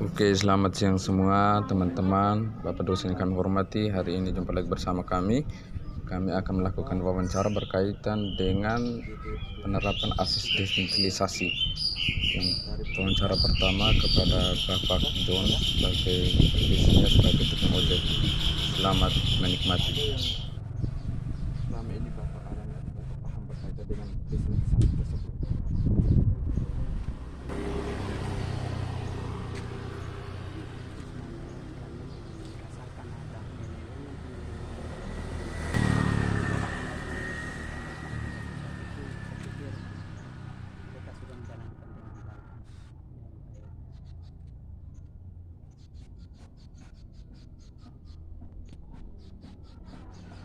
Oke, selamat siang semua teman-teman, Bapak dosen yang kami hormati. Hari ini jumpa lagi bersama kami. Kami akan melakukan wawancara berkaitan dengan penerapan asas desentilisasi. Yang wawancara pertama kepada Bapak John sebagai profesinya sebagai tukang ojek. Selamat menikmati. Selama ini Bapak paham berkaitan dengan desentilisasi tersebut.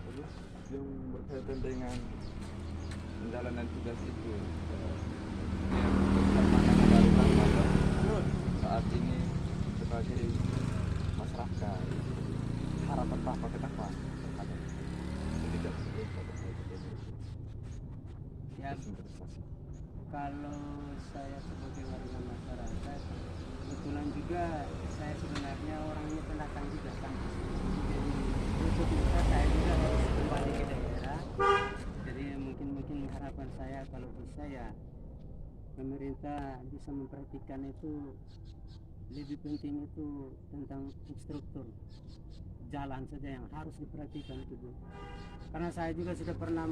Terus yang berkaitan dengan menjalankan tugas itu, yang dari Bapak saat ini sebagai masyarakat, harapan Bapak ke depan terhadap pendidikan Ya, desentilisasi. kalau saya sebagai warga masyarakat, kebetulan juga saya sebenarnya orangnya pendatang juga kan. Jadi untuk bisa saya juga harus kembali ke daerah. Jadi mungkin harapan saya kalau bisa ya pemerintah bisa memperhatikan itu, lebih penting itu tentang infrastruktur jalan saja yang harus diperhatikan itu Bu. Karena saya juga sudah pernah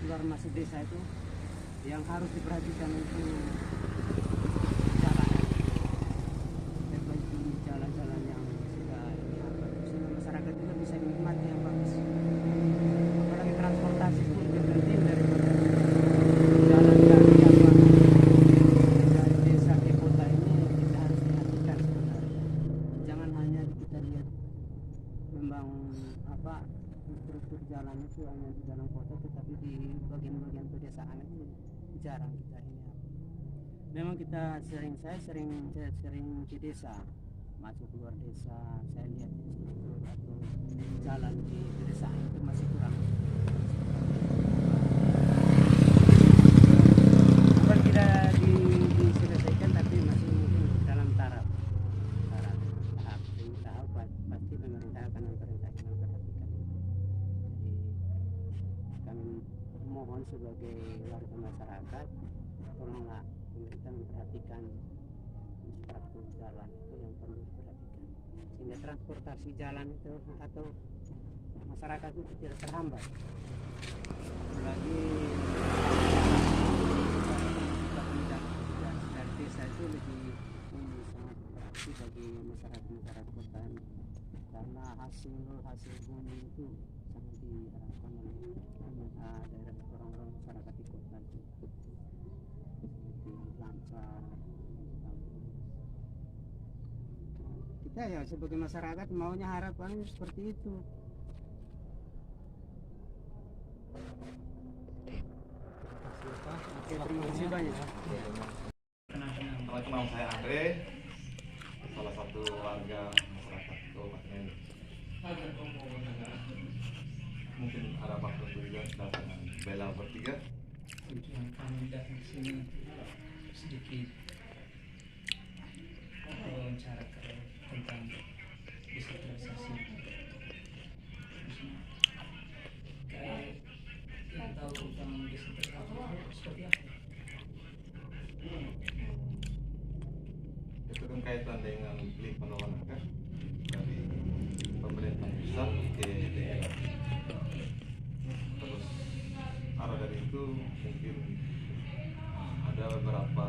keluar masuk desa itu, yang harus diperhatikan itu jalan, perbaiki jalan-jalan yang sudah sehingga masyarakat juga bisa menikmati yang bagus. Apalagi transportasi pun lebih penting daripada jalan kaki dari desa ke kota ini, kita harus perhatikan sebenarnya. Jangan hanya kita lihat membangun infrastruktur jalan itu hanya di dalam kota, tetapi di bagian-bagian pedesaan itu jarang kita ini. Memang saya sering ke desa, masuk keluar desa, saya lihat infrastruktur atau jalan di pedesaan itu masih kurang. Bukan tidak diselesaikan, tapi masih mungkin dalam tahap. Demi tahap pasti pemerintah akan memperhatikan itu. Jadi kami mohon sebagai warga masyarakat, tolonglah pemerintah memperhatikan infrastruktur jalan itu yang perlu diperhatikan, sehingga transportasi jalan itu atau masyarakat itu tidak terhambat. Apalagi dari desa itu lebih sangat berarti bagi masyarakat kota ini, karena hasil bumi itu sangat diharapkan oleh daerah orang-orang masyarakat di kota itu lebih lancar. Kita ya sebagai masyarakat maunya harapannya seperti itu. Oke, terima kasih banyak. Nama saya Andre, salah satu warga masyarakat Kabupaten ini. Mungkin ada waktu juga datang bela bertiga. Tujuan kami datang ke sini sedikit wawancara tentang desentilisasi. Kayak yang tahu tentang desentilisasi seperti apa? Itu kan kaitan dengan limpahan kan dari pemerintah pusat ke daerah. Terus arah dari itu mungkin ada beberapa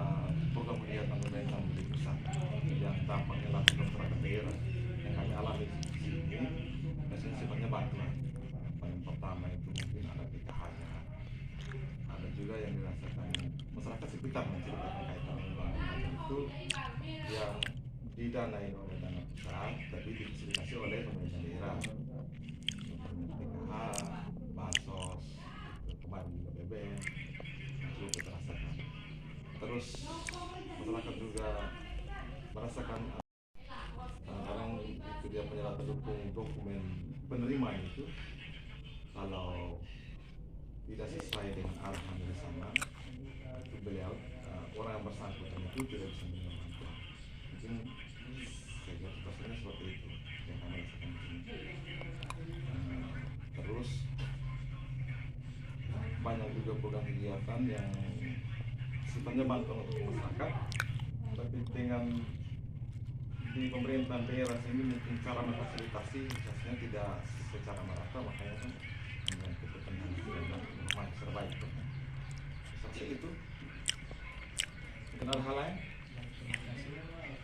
program kegiatan pemerintah di pusat yang dampaknya langsung ke masyarakat daerah yang kami alami di sini. Biasanya sifatnya bantuan. Yang pertama itu mungkin ada PKH-nya, ada juga yang dirasakan masyarakat sekitar menceritakan kaitan dengan itu yang didanai oleh dana pusat tapi difasilitasi oleh pemerintah daerah seperti PKH, bansos, kemarin juga BBM itu kita rasakan. Terus masyarakat juga merasakan kadang itu dia penyerahan dokumen penerima itu kalau tidak sesuai dengan arahan dari sana itu beliau orang yang bersangkutan itu tidak bisa menerima bantuan. Mungkin seperti itu yang kami rasakan di sini. Terus banyak juga program kegiatan yang sifatnya bantuan untuk masyarakat, tapi dengan di pemerintahan daerah ini mungkin cara memfasilitasi biasanya tidak secara merata, makanya kan dengan kepentingan dan normal terbaik seperti itu. Kenal hal lain?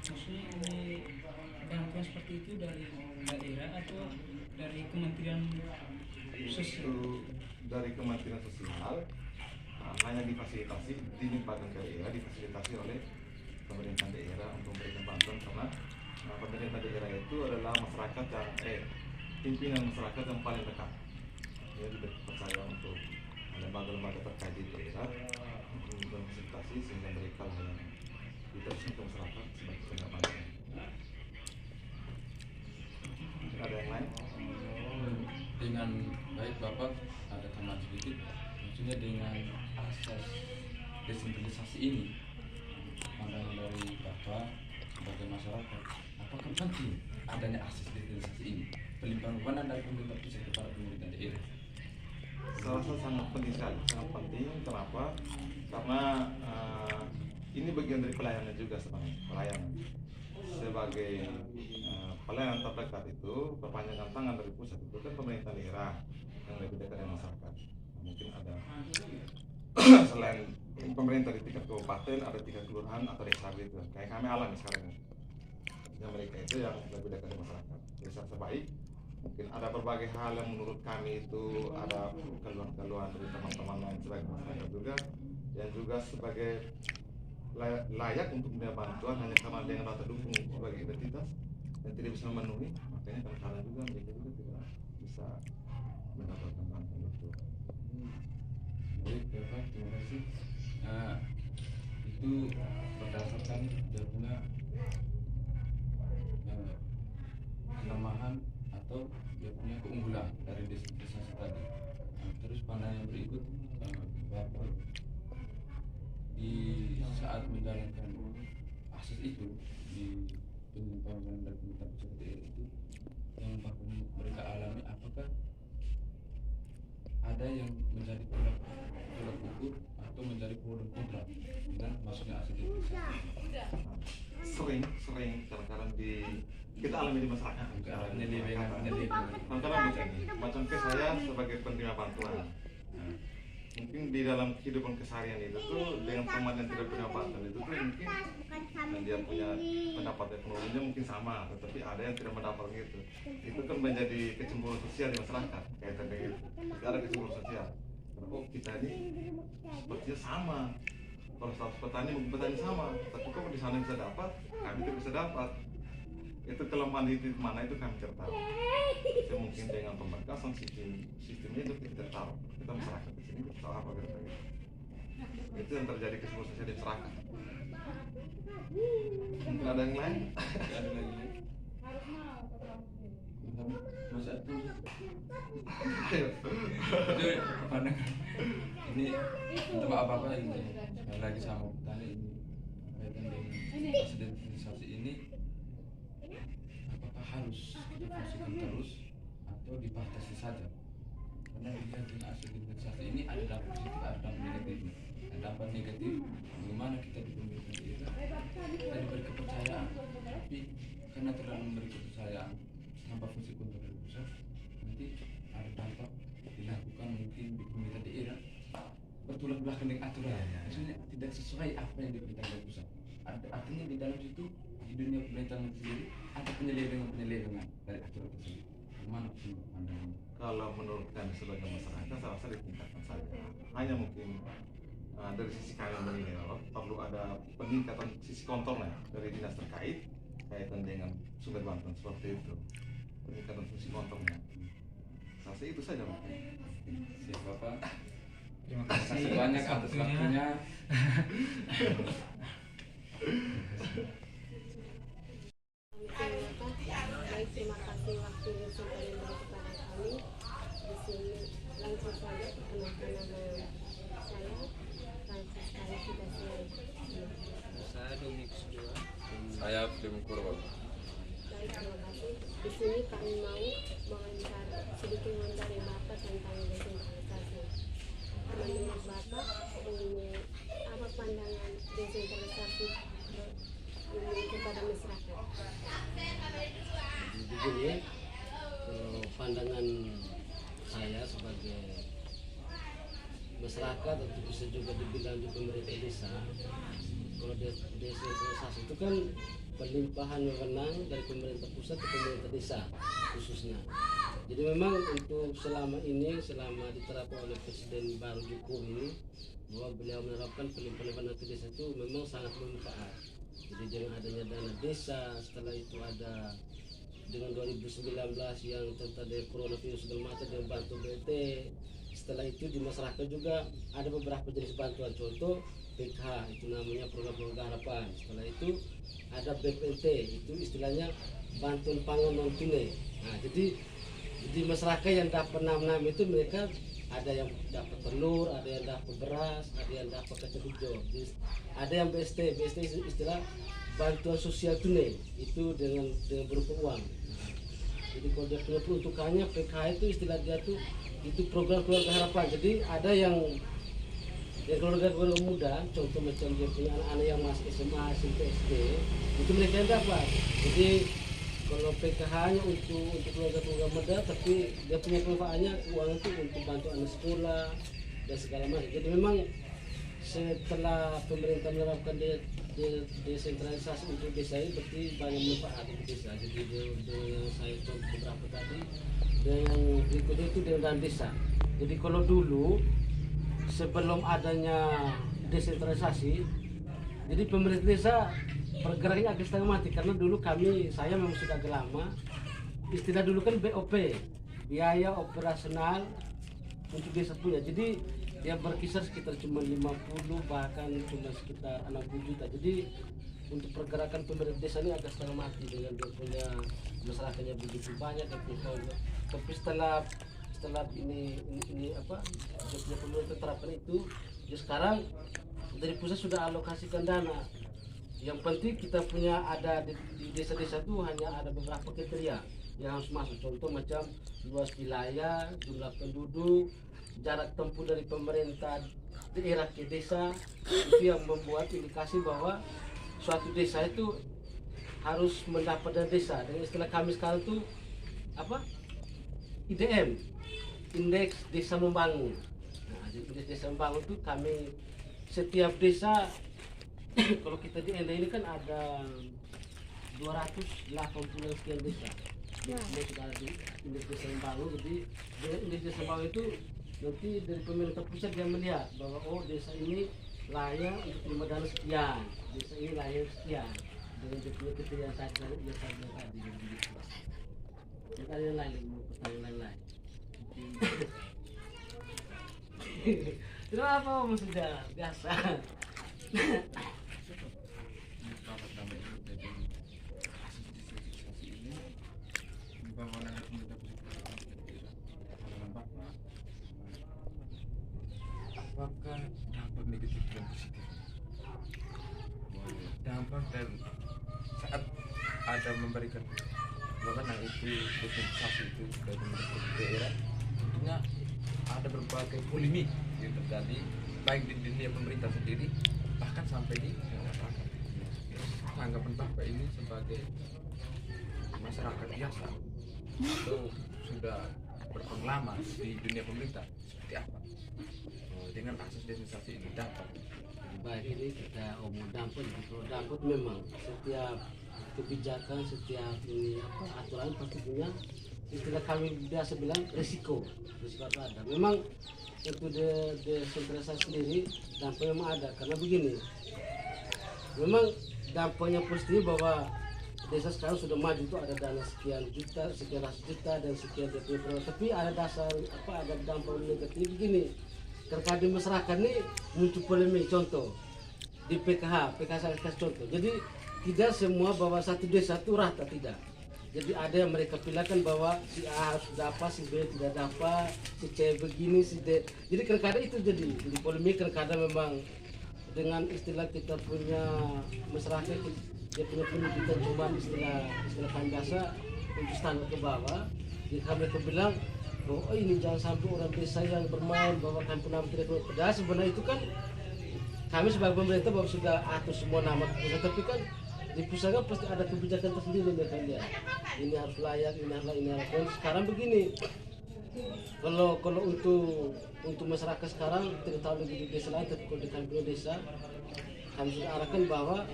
Maksudnya ini bantuan seperti itu dari daerah atau dari Kementerian Sosial? Itu dari Kementerian Sosial, hanya difasilitasi, dilimpahkan ke daerah, difasilitasi oleh pemerintah daerah untuk memberikan bantuan, karena pemerintah daerah itu adalah masyarakat yang pimpinan masyarakat yang paling dekat. Ya, dipercaya untuk lembaga-lembaga terkait di daerah untuk memfasilitasi sehingga mereka yang diteruskan ke masyarakat sebagai pendamping. Ada yang lain? Dengan baik Bapak ada tambahan sedikit, maksudnya dengan asas desentralisasi ini, pandangan dari Bapak sebagai masyarakat, apakah penting adanya asas desentralisasi ini, pelimpahan wewenang dari pemerintah pusat kepada pemerintah daerah? Saya rasa sangat penting sekali, sangat penting. Kenapa? Karena ini bagian dari pelayanan juga sebenarnya. Pelayanan sebagai pelayanan terdekat itu, perpanjangan tangan dari pusat itu kan pemerintah daerah yang lebih dekat dengan masyarakat. Mungkin ada selain pemerintah di tingkat kabupaten, ada tingkat kelurahan atau desa gitu. Kayak kami alami sekarang. Yang mereka itu yang lebih dekat dengan masyarakat. Jadi saya baik. Mungkin ada berbagai hal yang menurut kami itu ada keluhan-keluhan dari teman-teman lain sebagai masyarakat juga, yang juga sebagai layak untuk menerima bantuan hanya karena dengan rasa dukung sebagai identitas dan tidak bisa memenuhi, makanya kadang-kadang juga mereka juga tidak bisa mendapatkan bantuan itu. Baik Bapak, terima kasih. Itu berdasarkan dia punya kelemahan atau dia punya keunggulan dari desentralisasi tadi. Terus pandangan yang berikut, Bapak di saat menjalankan akses itu di pemerintahan dan pemerintah pusat daerah itu, yang Bapak mereka alami, apakah ada yang menjadi tolak ukur atau menjadi pro dan kontra dengan maksudnya akses desentralisasi? Sering kadang-kadang kita alami di masyarakat. Penyelewengan. Kadang-kadang begini, macam ke saya sebagai penerima bantuan, mungkin di dalam kehidupan keseharian itu tuh dengan teman yang tidak punya bantuan itu tuh mungkin dan dia punya pendapat ekonominya mungkin sama, tetapi ada yang tidak mendapat gitu. Itu kan menjadi kecemburuan sosial di masyarakat kaitan dengan itu. Ada kecemburuan sosial. Oh, kita ini sepertinya sama. Kalau status petani mungkin petani sama, tapi kok di sana bisa dapat, kami tidak bisa dapat. Itu kelemahan itu mana itu kami tidak tahu. Saya mungkin dengan pembatasan sistemnya itu kita tidak tahu. Kita masyarakat di sini tidak tahu apa gitu. Itu yang terjadi kecemburuan sosial di masyarakat. Mungkin ada yang lain? Ada lagi? Masa itu? Ayo. Itu pandangan. Ini untuk apa-apa ini sekali lagi sama petani ini kaitan dengan akses desentralisasi ini, apakah harus kita fungsikan terus atau dibatasi saja? Karena dilihat dengan akses desentralisasi ini ada dampak positif, ada dampak negatif. Ada dampak negatif, bagaimana kita di pemerintah daerah kita diberi kepercayaan, tapi karena terlalu memberi kepercayaan tanpa fungsi kontrol dari pusat, nanti ada dampak dilakukan mungkin di pemerintah daerah bertolak belakang dengan aturan, maksudnya tidak sesuai apa yang diperintahkan dari pusat. Artinya di dalam situ di dunia pemerintahan sendiri ada penyelewengan dari aturan tersebut. Bagaimana pandangannya? Kalau menurut kami sebagai masyarakat, saya rasa ditingkatkan saja. Hanya mungkin dari sisi kami menilai perlu ada peningkatan sisi kontrolnya dari dinas terkait kaitan dengan sumber bantuan seperti itu. Peningkatan fungsi kontrolnya. Saya rasa itu saja. Siap Bapak. Terima kasih banyak atas waktunya. Baik, terima kasih waktu yang sudah diberi kepada kami. Di sini langsung saja perkenalkan nama saya, Francis Kalisida Siai. Saya Dominikus II. Saya Film Kurban. Baik, terima kasih. Di sini kami mau sedikit mengomentari Bapak tentang desentralisasi. Menurut Bapak, apa pandangan desentralisasi ini kepada masyarakat? Begini, kalau pandangan saya sebagai masyarakat atau bisa juga dibilang di pemerintah desa, kalau desentralisasi itu kan pelimpahan wewenang dari pemerintah pusat ke pemerintah desa khususnya. Jadi memang untuk selama diterapkan oleh Presiden baru Jokowi ini, bahwa beliau menerapkan pelimpahan wewenang ke desa itu memang sangat bermanfaat. Jadi dengan adanya dana desa, setelah itu ada dengan 2019 yang tentang coronavirus segala macam dengan bantu BT. Setelah itu di masyarakat juga ada beberapa jenis bantuan, contoh PKH itu namanya program keluarga harapan. Setelah itu ada BPNT, itu istilahnya bantuan pangan non tunai. Nah, jadi masyarakat yang dapat 66 itu mereka ada yang dapat telur, ada yang dapat beras, ada yang dapat kacang hijau. Ada yang BST istilah bantuan sosial tunai, itu dengan berupa uang. Jadi kalau dia punya peruntukannya PKH itu istilah dia tuh itu program keluarga harapan. Jadi ada yang keluarga muda, contoh macam dia punya anak-anak yang masih SMA, SMP, SD, itu mereka yang dapat. Jadi kalau PKH-nya untuk keluarga muda, tapi dia punya manfaatnya uang itu untuk bantu anak sekolah dan segala macam. Jadi memang setelah pemerintah menerapkan desentralisasi untuk desa ini berarti banyak manfaat untuk desa. Jadi yang saya contoh beberapa tadi, dan yang berikutnya itu dengan desa. Jadi kalau dulu sebelum adanya desentralisasi, jadi pemerintah desa pergerakannya agak setengah mati, karena dulu saya memang sudah agak lama, istilah dulu kan BOP, biaya operasional untuk desa punya. Jadi dia berkisar sekitar cuma 50, bahkan cuma sekitar 60 juta. Jadi untuk pergerakan pemerintah desa ini agak setengah mati dengan dia punya masyarakatnya begitu banyak dan tapi setelah ini apa dia punya pemerintah terapkan itu, ya sekarang dari pusat sudah alokasikan dana. Yang penting kita punya ada di desa-desa itu hanya ada beberapa kriteria yang harus masuk, contoh macam luas wilayah, jumlah penduduk, jarak tempuh dari pemerintah daerah ke desa. Itu yang membuat indikasi bahwa suatu desa itu harus mendapat dana desa. Dengan istilah kami sekarang itu apa? IDM, Indeks Desa Membangun. Nah, di Indeks Desa Membangun itu kami setiap desa kalau kita di Enda ini kan ada 280 sekian desa. Ini sudah ada di Indeks Desa Membangun. Jadi Indeks Desa Membangun itu nanti dari pemerintah pusat yang melihat bahwa oh desa ini layak untuk terima dana sekian, desa ini layak sekian dengan kriteria yang tadi begitu. Ada yang lain, pertanyaan lain. Kenapa kamu sudah biasa? Apakah dampak negatif dan positif? Dampak dan saat ada memberikan wewenang itu desentralisasi itu dari pemerintah daerah, tentunya ada berbagai polemik yang terjadi baik di dunia pemerintah sendiri bahkan sampai di masyarakat. Tanggapan Bapak ini sebagai masyarakat biasa atau sudah berpengalaman di dunia pemerintah seperti apa dengan akses desentralisasi ini dampak? Baik, ini kita omong dampak. Kalau dampak memang setiap kebijakan, setiap ini aturan pasti punya istilah kami biasa bilang risiko ada. Memang untuk desentralisasi sendiri dampaknya memang ada, karena begini, memang dampaknya positif bahwa desa sekarang sudah maju itu ada dana sekian ratus juta dan sekian DP, tapi ada ada dampak negatif begini. Terkait masyarakat ini muncul polemik, contoh di PKH saya kasih contoh. Jadi tidak semua bahwa satu desa itu rata, tidak. Jadi ada yang mereka pilihkan bahwa si A harus dapat, si B tidak dapat, si C begini, si D. Jadi kadang-kadang itu jadi polemik. Kadang-kadang memang dengan istilah kita punya masyarakat, dia punya pendidikan cuma istilah kami biasa untuk standar ke bawah. Jadi mereka bilang bahwa oh ini jangan sampai orang desa yang bermain bahwa kan pernah tidak keluar. Padahal sebenarnya itu kan kami sebagai pemerintah bahwa sudah atur semua nama ke pusat, tapi kan di pusat kan pasti ada kebijakan tersendiri mereka lihat. Ini harus layak, ini harus. Dan sekarang begini, kalau untuk masyarakat sekarang tidak tahu di desa lain, tapi kalau di kami desa kami sudah arahkan bahwa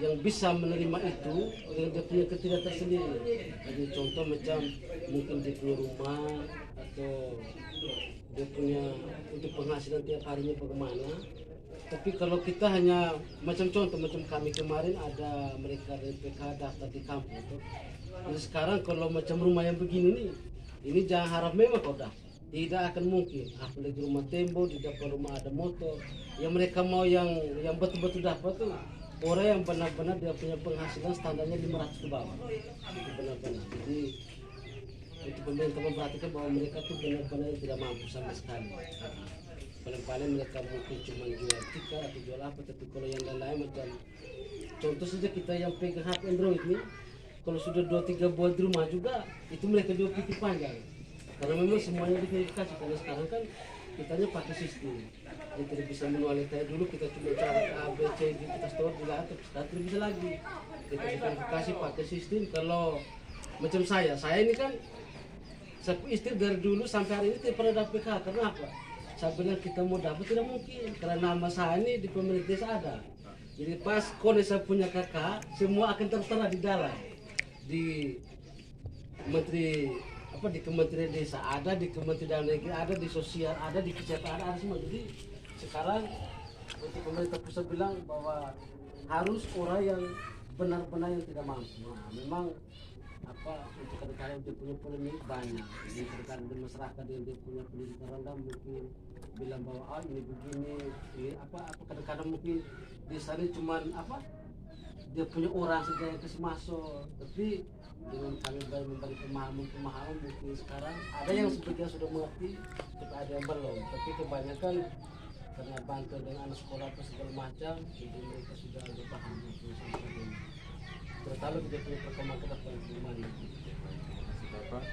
yang bisa menerima itu dia punya ketidak tersendiri. Jadi contoh macam mungkin dia punya rumah atau dia punya untuk penghasilan tiap harinya bagaimana. Tapi kalau kita hanya macam contoh macam kami kemarin ada mereka dari PK daftar di kampung tuh. Jadi sekarang kalau macam rumah yang begini nih, ini jangan harap memang kau dah. Tidak akan mungkin. Apalagi rumah tembok, di depan rumah ada motor. Yang mereka mau yang betul-betul dapat tuh orang yang benar-benar dia punya penghasilan standarnya 500 ke bawah. Itu benar-benar. Jadi itu pemerintah memperhatikan bahwa mereka tuh benar-benar tidak mampu sama sekali. Paling-paling mereka mungkin cuma jual tiket atau jual apa, tapi kalau yang lain-lain macam contoh saja kita yang pegang HP Android nih, kalau sudah 2-3 buat di rumah juga itu mereka juga pikir panjang karena memang semuanya diverifikasi. Karena sekarang kan kitanya pakai sistem yang tidak bisa manual. Kayak dulu kita cuma cara A, B, C, D, kita store di laptop, sekarang tidak bisa lagi kita diverifikasi pakai sistem. Kalau macam saya ini kan saya istri dari dulu sampai hari ini tidak pernah dapat PK. Karena apa? Saya bilang kita mau dapat tidak mungkin karena nama saya ini di pemerintah desa ada. Jadi pas kode saya punya kakak semua akan tertera di dalam di menteri apa di Kementerian Desa ada, di Kementerian Dalam Negeri ada, di sosial ada, di kesehatan ada semua. Jadi sekarang untuk pemerintah pusat bilang bahwa harus orang yang benar-benar yang tidak mampu. Nah, memang apa untuk kadang-kadang dia punya polemik banyak. Jadi kadang-kadang di masyarakat dia punya pendidikan rendah mungkin bilang bahwa ini begini, ini apa kadang-kadang mungkin di sana cuman apa dia punya orang saja yang kasih masuk. Tapi dengan kami memberi pemahaman mungkin sekarang ada yang sebagian sudah mengerti, tapi ada yang belum. Tapi kebanyakan karena bantu dengan anak sekolah atau segala macam, jadi mereka sudah ada paham itu sampai ini. Terutama kita punya perkembangan ke depan gimana? Bapak.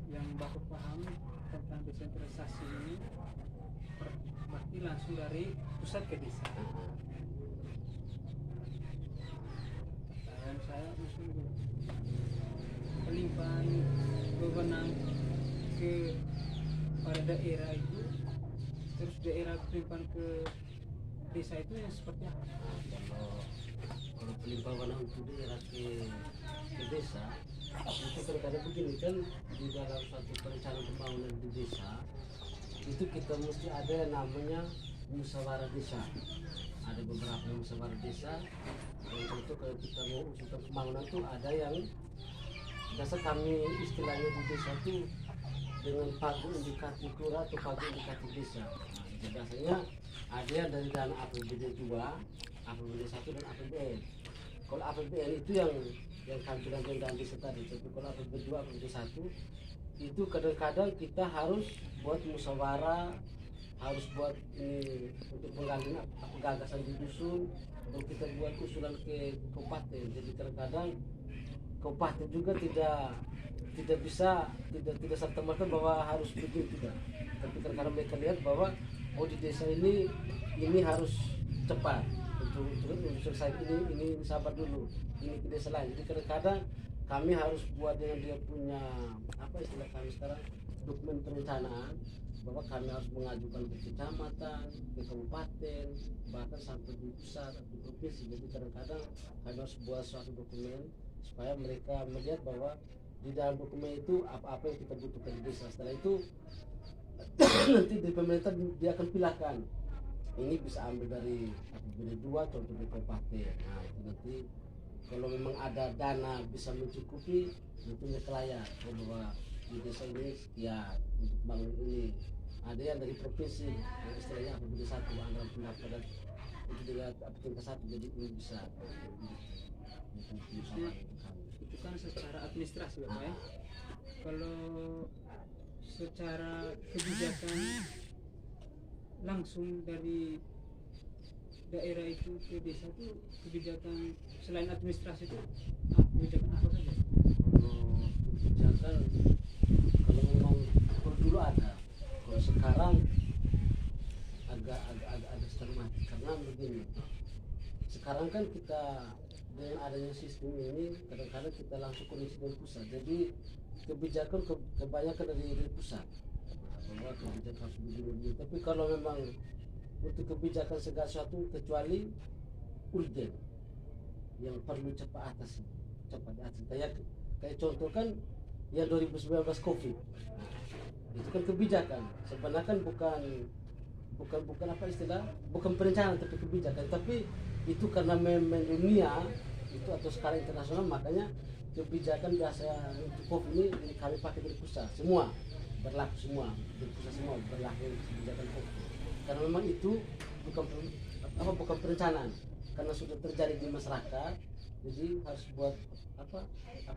Yang Bapak paham tentang desentralisasi ini berarti langsung dari pusat ke desa. Dan saya maksudnya pelimpahan wewenang ke pada daerah itu, terus daerah pelimpahan ke desa itu yang seperti apa? Kalau pelimpahan untuk daerah ke desa itu kadang-kadang begini kan di dalam satu perencanaan pembangunan di desa itu kita mesti ada yang namanya musyawarah desa. Ada beberapa musyawarah desa. Dan contoh kalau kita mau usulkan pembangunan tuh ada yang biasa kami istilahnya di desa tuh dengan pagu indikatif kelurahan atau pagu indikatif desa. Nah, biasanya ada yang dari dana APBD 2, APBD 1 dan APBN. Kalau APBN itu yang kami bilang dengan desa tadi. Tapi kalau APBD 2, APBD 1 itu kadang-kadang kita harus buat musyawarah, harus buat ini untuk penggalian gagasan di dusun, untuk kita buat usulan ke kabupaten. Jadi kadang-kadang kabupaten juga tidak bisa tidak serta-merta bahwa harus begitu tidak. Tapi kadang-kadang mereka lihat bahwa oh di desa ini harus cepat untuk selesai ini sabar dulu, ini ke desa lain. Jadi kadang-kadang kami harus buat dengan dia punya apa istilah kami sekarang dokumen perencanaan bahwa kami harus mengajukan ke kecamatan, ke kabupaten, bahkan sampai di pusat atau provinsi. Jadi kadang-kadang kami harus buat suatu dokumen supaya mereka melihat bahwa di dalam dokumen itu apa-apa yang kita butuhkan di desa. Setelah itu nanti di pemerintah dia akan pilihkan ini bisa ambil dari APBD 2 contoh di kabupaten. Nah itu nanti kalau memang ada dana bisa mencukupi tentunya kelayak bahwa di desa ini sekian untuk bangun ini. Ada yang dari provinsi yang istilahnya APBD 1 anggaran pendapatan itu juga tingkat 1 jadi ini bisa itu kan secara administrasi Bapak ya. Kalau secara kebijakan langsung dari daerah itu ke desa itu kebijakan selain administrasi itu kebijakan apa saja? Kalau kebijakan, kalau memang dulu ada, kalau sekarang agak setengah, karena begini, sekarang kan kita dengan adanya sistem ini kadang-kadang kita langsung koneksi dengan pusat, jadi kebijakan kebanyakan dari pusat bahwa kebijakan harus begini. Tapi kalau memang untuk kebijakan segala sesuatu kecuali urgen yang perlu cepat atasi, cepat diatasi, kayak contoh kan ya 2019 COVID, itu kan kebijakan sebenarnya kan bukan apa istilah, bukan perencanaan tapi kebijakan, tapi itu karena dunia itu atau skala internasional, makanya kebijakan biasa untuk COVID ini kami pakai dari pusat semua, berlaku semua dari pusat, semua berlaku kebijakan COVID, karena memang itu bukan perencanaan, karena sudah terjadi di masyarakat, jadi harus buat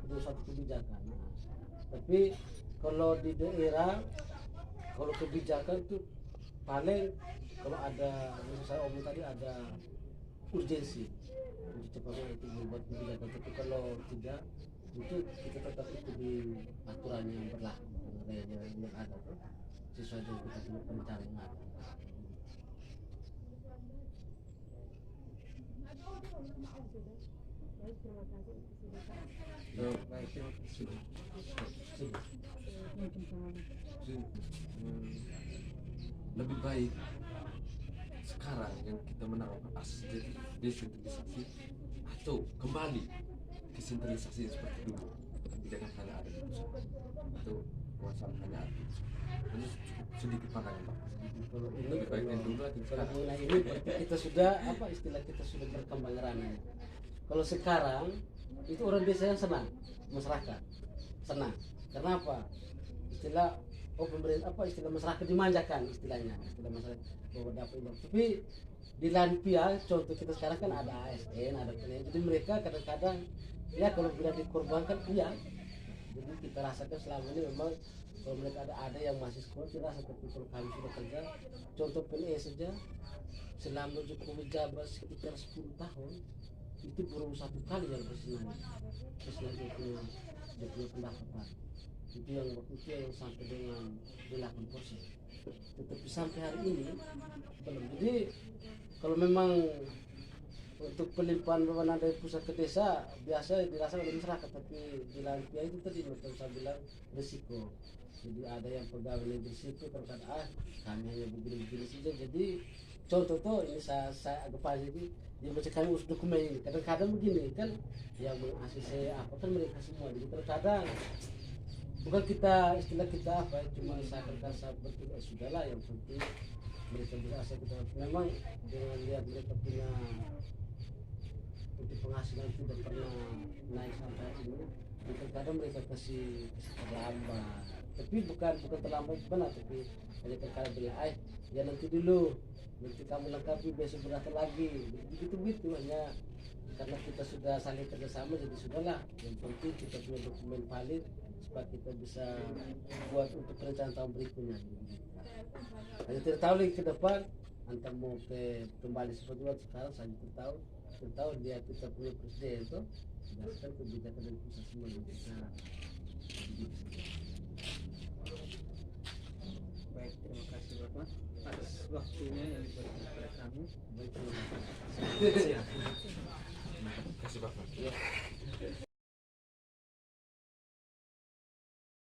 dulu suatu kebijakan. Tapi kalau di daerah, kalau kebijakan itu paling kalau ada, misalnya saya omong tadi ada urgensi untuk cepatnya itu membuat kebijakan, tapi kalau tidak itu kita tetap ikuti aturan yang berlaku yang ada tuh, sesuai dengan kita punya perencanaan yang ada. Baik, terima kasih sudah. Baik, sudah. Lebih baik sekarang yang kita menerapkan asas desentralisasi atau kembali ke sentralisasi seperti dulu, kebijakan hanya ada di pusat atau kekuasaan hanya ada di pusat. Ini cukup sedikit pandangan Pak. Kalau ini Lebih baik yang dulu lagi kalau sekarang. mengenai ini berarti kita sudah istilah kita sudah berkembang ranahnya. Kalau sekarang itu orang desa yang senang, masyarakat senang. Karena apa? Istilah pemerintah istilah masyarakat dimanjakan, istilahnya istilah masyarakat bahwa dapat ini. Tapi di lain pihak, contoh kita sekarang kan ada ASN, ada PNS, jadi mereka kadang-kadang ya kalau bila dikorbankan iya. Jadi kita rasakan selama ini memang kalau mereka ada yang masih sekolah, kita rasa tapi kalau kami sudah kerja, contoh PNS saja selama Jokowi jabat sekitar 10 tahun itu baru satu kali yang bersenang dia punya pendapatan, itu yang waktu itu yang sampai dengan 8%, tetapi sampai hari ini belum. Jadi kalau memang untuk pelimpahan beban dari pusat ke desa biasa dirasakan oleh masyarakat, tapi di lain pihak itu tadi macam saya bilang risiko. Jadi ada yang pegawai negeri situ terkadang kami hanya begini-begini saja. Jadi contoh tuh ini saya agak pas jadi dia baca kami urus dokumen ini kadang-kadang begini kan yang meng-ACC apa kan mereka semua, jadi terkadang bukan kita istilah kita cuma seakan-akan saya bertugas sudahlah, yang penting mereka berasa kita memang dengan lihat mereka punya untuk penghasilan tidak pernah naik sampai ini, kadang mereka kasih terlambat, tapi bukan terlambat benar, tapi hanya terkadang bilang ya nanti dulu, nanti kamu lengkapi besok berangkat lagi, begitu hanya karena kita sudah saling kerjasama, jadi sudahlah, yang penting kita punya dokumen valid supaya kita bisa buat untuk perencanaan tahun berikutnya. Hanya tidak tahu lagi ke depan antara mau kembali seperti waktu sekarang, saya tahu dia kita punya presiden itu berdasarkan kebijakan dan pusat semua yang kita. Baik, terima kasih Bapak atas waktunya yang diberikan kepada kami. Baik, terima kasih. Terima kasih Bapak.